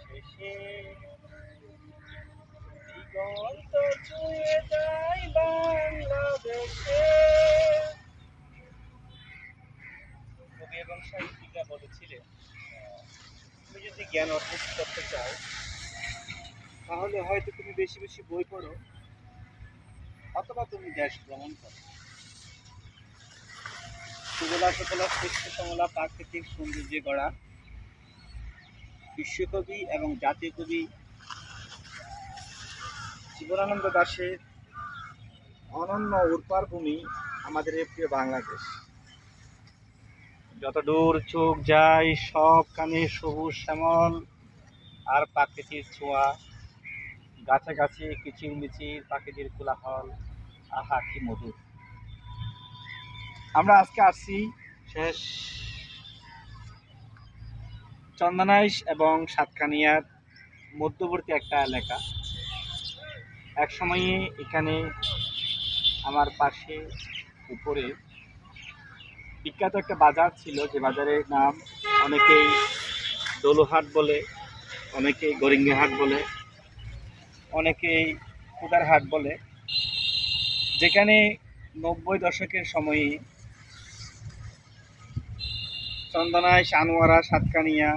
শেষে দিগন্ত ছুঁয়ে যায় বাংলাদেশে। কবি এবং সাহিত্যিকরা বলেছিলেন, তুমি যদি জ্ঞান অর্জন করতে চাও তাহলে হয়তো তুমি বেশি বেশি বই পড়ো, অথবা তুমি দেশ ভ্রমণ করো। সুজলা সুফলা শস্য শ্যামলা প্রাকৃতিক সৌন্দর্যে গড়া বিশ্বকবি এবং জাতীয় কবি জীবনানন্দ দাশের অনন্য উর্বর ভূমি আমাদের এই প্রিয় বাংলাদেশ। যত দূর চোখ যায় সবখানে সবুজ শ্যামল আর প্রাকৃতিক ছোঁয়া, গাছে কিচির মিচির পাখিদের কোলাহল, আহা কি মধুর। আমরা আজকে আসছি শেষ চন্দনাইশ এবং সাতকানিয়ার মধ্যবর্তী একটা এলাকা। এক সময়ে এখানে আমার পাশে উপরে বিখ্যাত একটা বাজার ছিল, যে বাজারের নাম অনেকেই দোলহাট বলে, অনেকেই গরিঙ্গিহাট বলে, অনেকেই কুদারহাট বলে, যেখানে 90 দশকের সময়ে চন্দনাইশ, আনোয়ারা, সাতকানিয়া,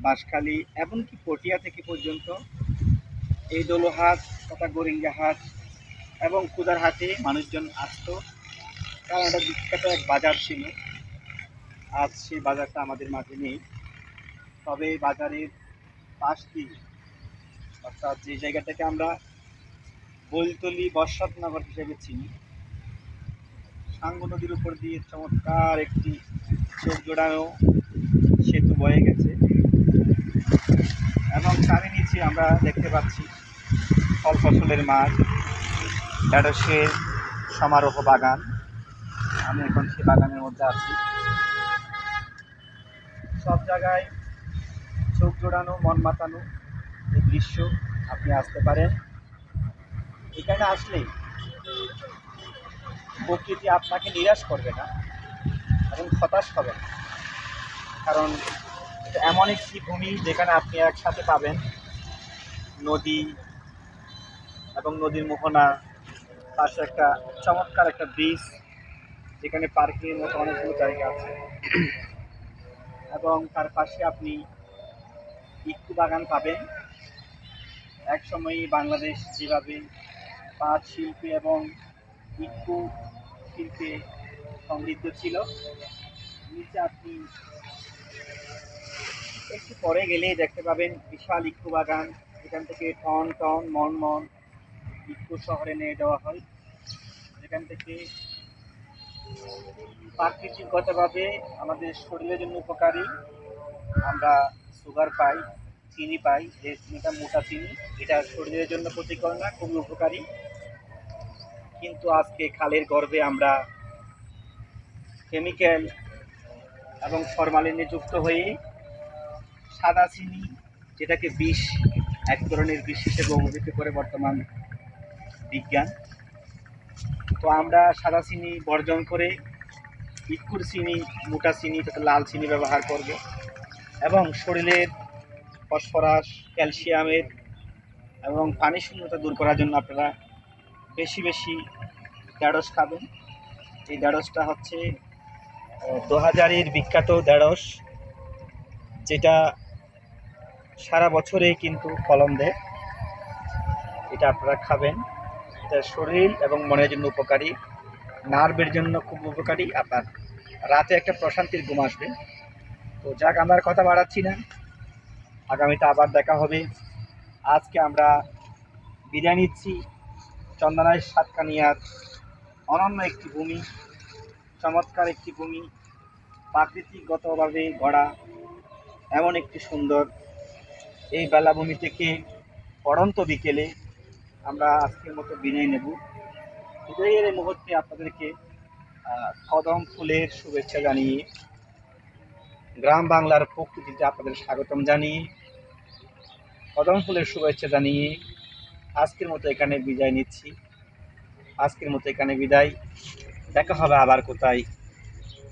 বাঁশখালী এমনকি পটিয়া থেকে পর্যন্ত এই দোলহাট তথা গরিঙ্গাহাট এবং কুদারহাটে মানুষজন আসতো, কারণ এটা বিখ্যাত এক বাজার ছিল। আজ সেই বাজারটা আমাদের মাঝে নেই, তবে এই বাজারের পাশ দিয়ে, অর্থাৎ যে জায়গাটাকে আমরা বৈলতলি বর্ষাতনগর হিসেবে চিনি, সাঙ্গু নদীর উপর দিয়ে চমৎকার একটি চোখ জোড়ানো সেতু বয়ে গেছে এবং তার নিচে আমরা দেখতে পাচ্ছি ফল ফসলের মাঠ, ঢেঁড়সের সমারোহ বাগান। আমি এখন সেই বাগানের মধ্যে আছি। সব জায়গায় চোখ জোড়ানো, মন মাতানো এই দৃশ্য। আপনি আসতে পারেন, এখানে আসলেই প্রকৃতি আপনাকে নিরাশ করবে না এবং হতাশ হবে না, কারণ এটা এমন একটি ভূমি যেখানে আপনি একসাথে পাবেন নদী এবং নদীর মোহনা, পাশে একটা চমৎকার একটা ব্রিজ, যেখানে পার্কিংয়ের মতো অনেকগুলো জায়গা আছে, এবং তার পাশে আপনি ইক্কু বাগান পাবেন। এক সময় বাংলাদেশ যেভাবে পাট শিল্পে এবং ইক্কু শিল্পে সমৃদ্ধ ছিল, নিচে আপনি একটু পরে গেলেই দেখতে পাবেন বিশাল ইক্কু বাগান। এখান থেকে টন টন মন মন ইক্কু শহরে নিয়ে যাওয়া হয়, যেখান থেকে প্রাকৃতিকগতভাবে আমাদের শরীরের জন্য উপকারী। আমরা সুগার পাই, চিনি পাই, যে চিনিটা মোটা চিনি, এটা শরীরের জন্য ক্ষতিকর না, খুবই উপকারী। কিন্তু আজকে খালের গর্ভে আমরা কেমিক্যাল এবং ফরমালিনে যুক্ত হয়ে সাদা চিনি, যেটাকে বিষ, এক ধরনের বিষ হিসেবে অভিহিত করে বর্তমান বিজ্ঞান। তো আমরা সাদা চিনি বর্জন করে ইক্কুর চিনি, মোটা চিনি তথা লাল চিনি ব্যবহার করব এবং শরীরের ফসফরাস, ক্যালসিয়ামের এবং পানি শূন্যতা দূর করার জন্য আপনারা বেশি বেশি ঢেঁড়স খাবেন। এই ঢেঁড়সটা হচ্ছে 2000-এর বিখ্যাত ঢেঁড়স, যেটা সারা বছরে কিন্তু ফলন দেয়। এটা আপনারা খাবেন, এটা শরীর এবং মনের জন্য উপকারী, নার্ভের জন্য খুব উপকারী। আপনার রাতে একটা প্রশান্তির ঘুম আসবে। তো যাক, আমরা আর কথা বাড়াচ্ছি না, আগামীতে আবার দেখা হবে। আজকে আমরা বিদায় নিচ্ছি চন্দনাইশ সাতকানিয়ার অনন্য একটি ভূমি, চমৎকার একটি ভূমি, প্রাকৃতিকগতভাবে গড়া এমন একটি সুন্দর এই বেলাভূমি থেকে পড়ন্ত বিকেলে আমরা আজকের মতো বিদায় নেব। বিদায়ের এই মুহূর্তে আপনাদেরকে কদম ফুলের শুভেচ্ছা জানিয়ে, গ্রাম বাংলার প্রকৃতিতে আপনাদের স্বাগতম জানিয়ে, কদম ফুলের শুভেচ্ছা জানিয়ে আজকের মতো এখানে বিদায় নিচ্ছি। আজকের মতো এখানে বিদায়, দেখা হবে আবার কোথায়।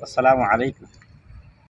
আসসালামু আলাইকুম।